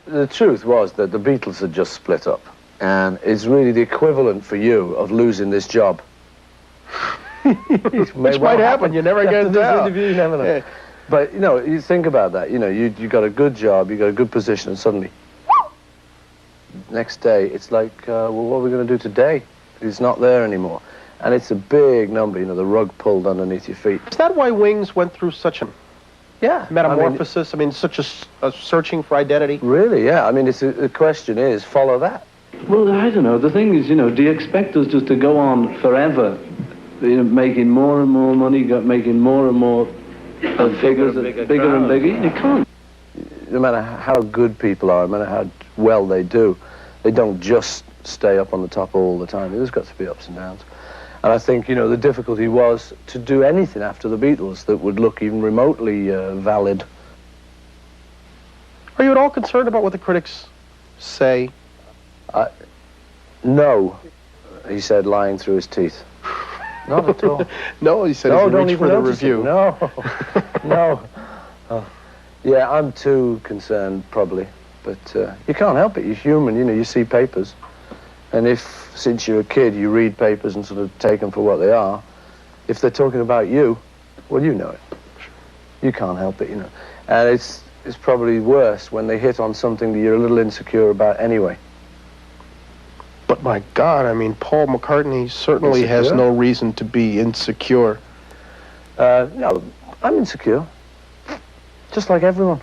the truth was that the Beatles had just split up, and it's really the equivalent for you of losing this job. Which might happen, you never get this interview, you never know. Yeah. But, you know, you think about that, you know, you got a good job, you got a good position, and suddenly, next day, it's like, well, what are we going to do today? It's not there anymore. And it's a big number, you know, the rug pulled underneath your feet. Is that why Wings went through such a metamorphosis? I mean such a searching for identity? Really, yeah. I mean, the question is, follow that. Well, I don't know. The thing is, you know, do you expect us just to go on forever, you know, making more and more money, making more and more figures, bigger and bigger? You can't. No matter how good people are, no matter how well they do, they don't just stay up on the top all the time. There's got to be ups and downs. And I think, you know, the difficulty was to do anything after the Beatles that would look even remotely valid. Are you at all concerned about what the critics say? No, he said, lying through his teeth. Not at all. No, he said, no, don't reach for the review. No, no. Oh. Yeah, I'm too concerned, probably. But you can't help it. You're human, you know, you see papers. And if, since you're a kid, you read papers and sort of take them for what they are, if they're talking about you, well, you know it. You can't help it, you know. And it's probably worse when they hit on something that you're a little insecure about anyway. But my God, I mean, Paul McCartney certainly has no reason to be insecure. No, I'm insecure. Just like everyone.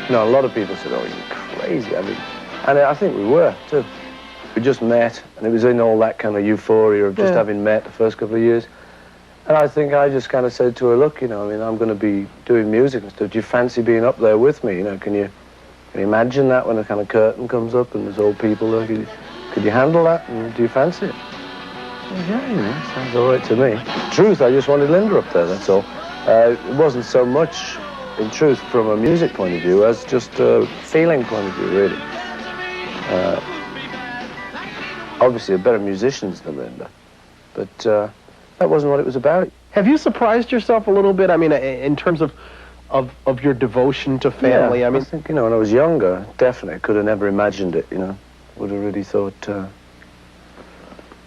No, a lot of people said, oh, you're crazy. I mean, and I think we were, too. We just met, and it was in all that kind of euphoria of just having met the first couple of years. And I think I just kind of said to her, look, you know, I mean, I'm going to be doing music and stuff. Do you fancy being up there with me? You know, can you imagine that when the kind of curtain comes up and there's all people there? Could you handle that? And do you fancy it? Well, yeah, you know, sounds all right to me. Truth, I just wanted Linda up there, that's all. It wasn't so much, in truth, from a music point of view as just a feeling point of view, really. Obviously, they're better musicians than Linda, but that wasn't what it was about. Have you surprised yourself a little bit? I mean, in terms of your devotion to family? Yeah, I mean, I think, you know, when I was younger, definitely, could have never imagined it, you know. Would have really thought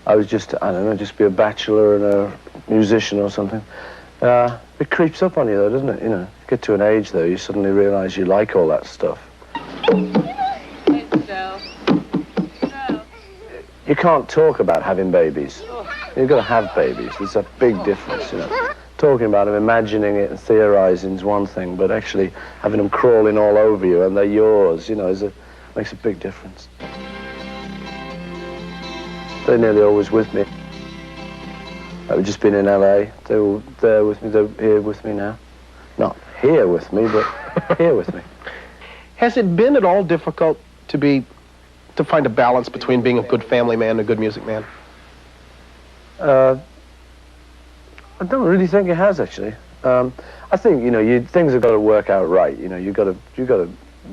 I was just, I don't know, just be a bachelor and a musician or something. It creeps up on you, though, doesn't it? You know, you get to an age, though, you suddenly realize you like all that stuff. You can't talk about having babies. You've got to have babies. There's a big difference, you know. Talking about them, imagining it and theorizing is one thing, but actually having them crawling all over you and they're yours, you know, makes a big difference. They're nearly always with me. I've just been in LA. They were there with me. They're here with me now. Not here with me, but here with me. Has it been at all difficult to find a balance between being a good family man and a good music man? I don't really think it has, actually. I think, you know, things have got to work out right. You know, you got to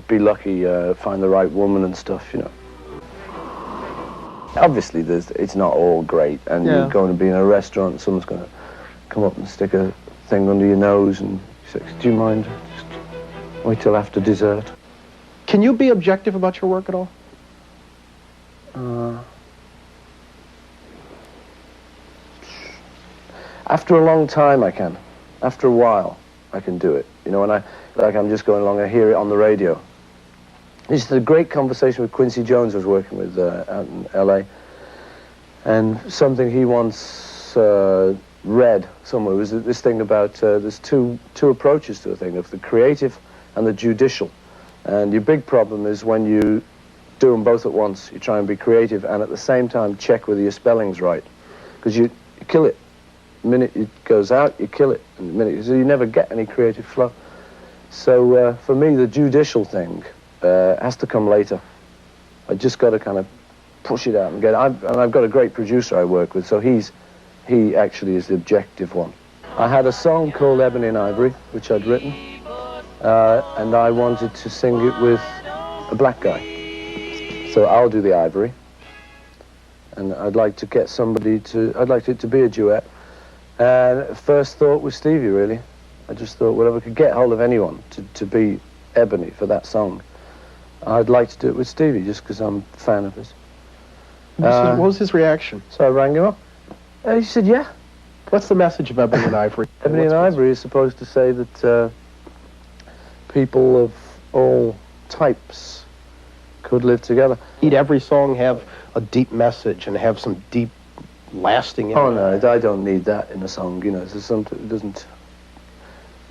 be lucky, find the right woman and stuff. You know. Obviously, it's not all great, and you're going to be in a restaurant, and someone's going to come up and stick a thing under your nose, and say, do you mind? Just wait till after dessert. Can you be objective about your work at all? After a long time, I can. After a while, I can do it. You know, when I'm just going along, I hear it on the radio. This is a great conversation with Quincy Jones I was working with out in LA. And something he once read somewhere was this thing about there's two approaches to a thing, of the creative and the judicial. And your big problem is when you do them both at once. You try and be creative and at the same time check whether your spelling's right. Because you kill it. The minute it goes out, you kill it. And the minute, so you never get any creative flow. So for me, the judicial thing has to come later. I just got to kind of push it out and get it. And I've got a great producer I work with, so he actually is the objective one. I had a song called Ebony and Ivory, which I'd written, and I wanted to sing it with a black guy. So I'll do the ivory, and I'd like to get somebody to, I'd like it to be a duet. And first thought was Stevie, really. I just thought whatever could get hold of anyone to be Ebony for that song. I'd like to do it with Stevie, just because I'm a fan of his. What was his reaction? So I rang him up. He said, yeah. What's the message of Ebony and Ivory? Ebony and Ivory is supposed to say that people of all types could live together. Need every song have a deep message and have some deep, lasting... Oh, no, I don't need that in a song, you know. It's something, it doesn't...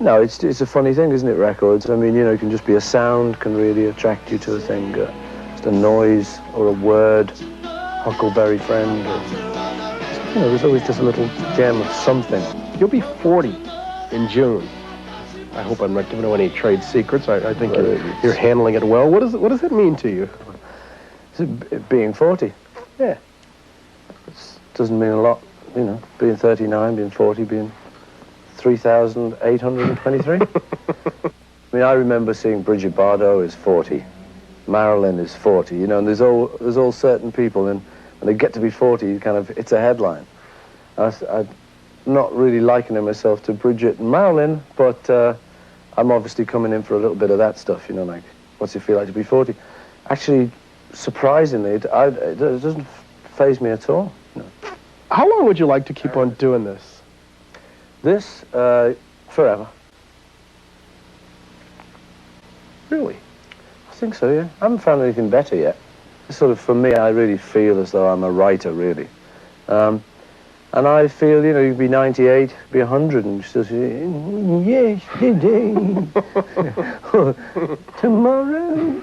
No, it's a funny thing, isn't it, records? I mean, you know, it can just be a sound can really attract you to a thing. Just a noise or a word, Huckleberry Friend, or, you know, there's always just a little gem of something. You'll be 40 in June. I hope I'm not giving away any trade secrets. I think you're handling it well. What does it mean to you? Being 40. Yeah. It doesn't mean a lot, you know, being 39, being 40, being 3,823. I mean, I remember seeing Bridget Bardot is 40, Marilyn is 40, you know, and there's all certain people, and when they get to be 40, you kind of, it's a headline. I'm not really likening myself to Bridget and Marilyn, but I'm obviously coming in for a little bit of that stuff, you know, like, what's it feel like to be 40? Actually, surprisingly, it doesn't faze me at all. No. How long would you like to keep on doing this? This, forever. Really? I think so, yeah. I haven't found anything better yet. Sort of, for me, I really feel as though I'm a writer, really. And I feel, you know, you'd be 98, be 100, and still say, yesterday, tomorrow,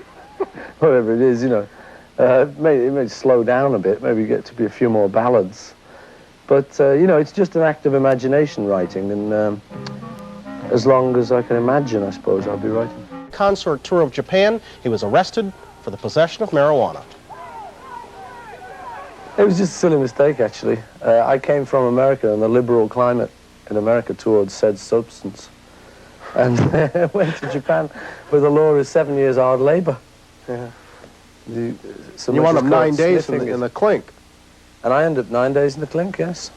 whatever it is, you know. It may slow down a bit, maybe get to be a few more ballads. But, you know, it's just an act of imagination, writing, and as long as I can imagine, I suppose, I'll be writing. Concert tour of Japan, he was arrested for the possession of marijuana. It was just a silly mistake, actually. I came from America, and the liberal climate in America towards said substance. And went to Japan where the law is 7 years hard labor. Yeah. You wound up 9 days in the clink. And I ended up 9 days in the clink, yes.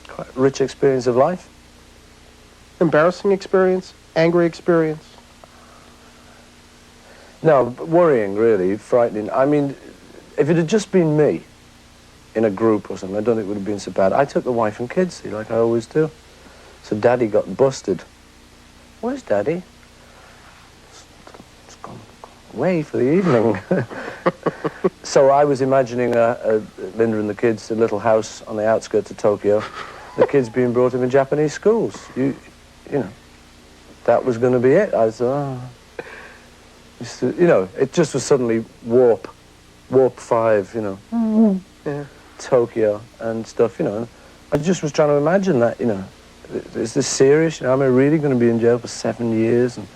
Quite a rich experience of life. Embarrassing experience? Angry experience? No, worrying, really, frightening. I mean, if it had just been me in a group or something, I don't think it would have been so bad. I took the wife and kids, see, like I always do. So Daddy got busted. Where's Daddy? It's gone away for the evening. So I was imagining Linda and the kids, a little house on the outskirts of Tokyo, the kids being brought up in Japanese schools. You know, that was going to be it. I thought, you know, it just was suddenly warp 5, you know, yeah. Tokyo and stuff, you know. I just was trying to imagine that, you know. Is this serious? You know, am I really going to be in jail for 7 years and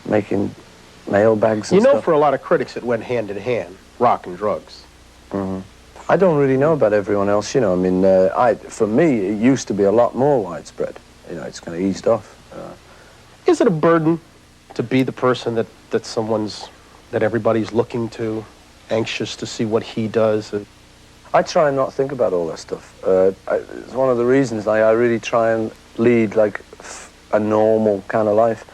making mailbags and stuff? You know, for a lot of critics, it went hand in hand, rock and drugs. Mm-hmm. I don't really know about everyone else, you know. I mean, for me, it used to be a lot more widespread. You know, it's kind of eased off. Is it a burden to be the person that everybody's looking to, anxious to see what he does? I try and not think about all that stuff. It's one of the reasons I really try and lead, like, a normal kind of life.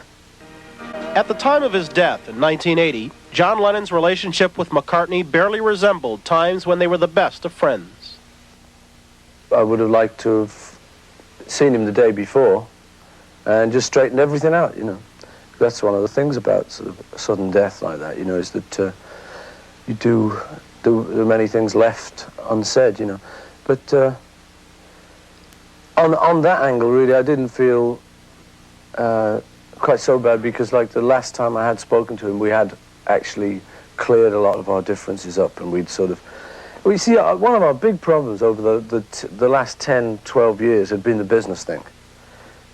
At the time of his death in 1980, John Lennon's relationship with McCartney barely resembled times when they were the best of friends. I would have liked to have seen him the day before and just straightened everything out, you know. That's one of the things about sort of a sudden death like that, you know, is that you do many things left unsaid, you know. But on that angle, really, I didn't feel quite so bad because, like, the last time I had spoken to him, we had actually cleared a lot of our differences up, and we'd sort of... Well, you see, one of our big problems over the last 10, 12 years had been the business thing.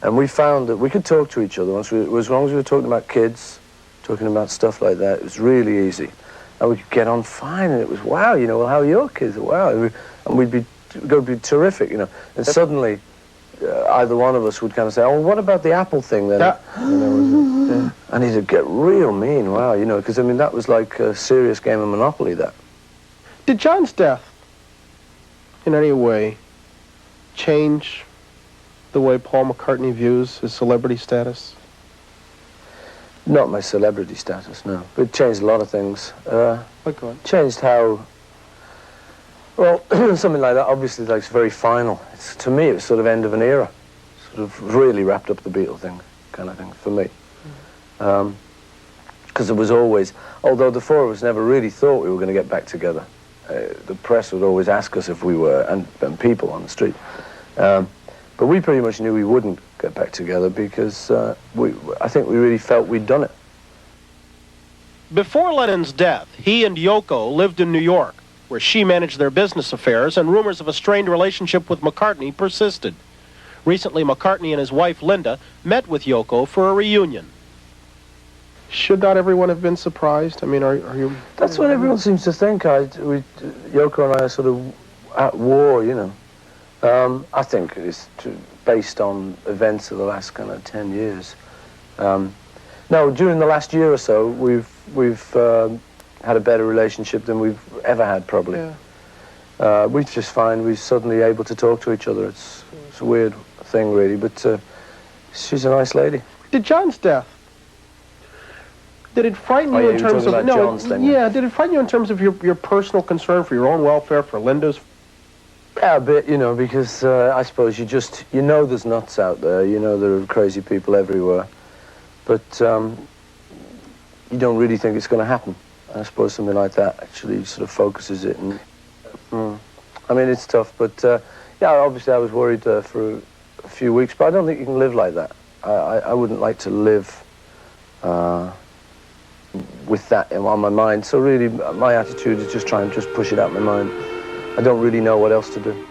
And we found that we could talk to each other as long as we were talking about kids, talking about stuff like that. It was really easy. And we could get on fine, and it was, wow, you know, well, how are your kids? Wow. And we'd be going to be terrific, you know. And suddenly, either one of us would kind of say, oh, what about the Apple thing then? And he'd get real mean, wow, you know, because, I mean, that was like a serious game of Monopoly, that. Did John's death, in any way, change the way Paul McCartney views his celebrity status? Not my celebrity status, no. But it changed a lot of things. Changed how... Well, something like that, obviously, like, it's very final. To me, it was sort of end of an era. Sort of really wrapped up the Beatles thing, kind of thing, for me. Because it was always... Although the four of us never really thought we were going to get back together. The press would always ask us if we were, and people on the street. But we pretty much knew we wouldn't get back together because I think we really felt we'd done it. Before Lennon's death, he and Yoko lived in New York, where she managed their business affairs, and rumors of a strained relationship with McCartney persisted. Recently, McCartney and his wife, Linda, met with Yoko for a reunion. Should not everyone have been surprised? I mean, are you... That's what everyone seems to think. Yoko and I are sort of at war, you know. I think it's based on events of the last kind of 10 years. No, during the last year or so, we've had a better relationship than we've ever had, probably. Yeah. We just find we're suddenly able to talk to each other. It's a weird thing, really, but she's a nice lady. Did John's death, did it frighten you in terms of... did it frighten you in terms of your personal concern for your own welfare, for Linda's? Yeah, a bit, you know, because I suppose you know there's nuts out there, you know there are crazy people everywhere, but you don't really think it's going to happen. I suppose something like that actually sort of focuses it. And I mean, it's tough, but yeah, obviously I was worried for a few weeks, but I don't think you can live like that. I wouldn't like to live with that on my mind. So really, my attitude is just try and just push it out of my mind. I don't really know what else to do.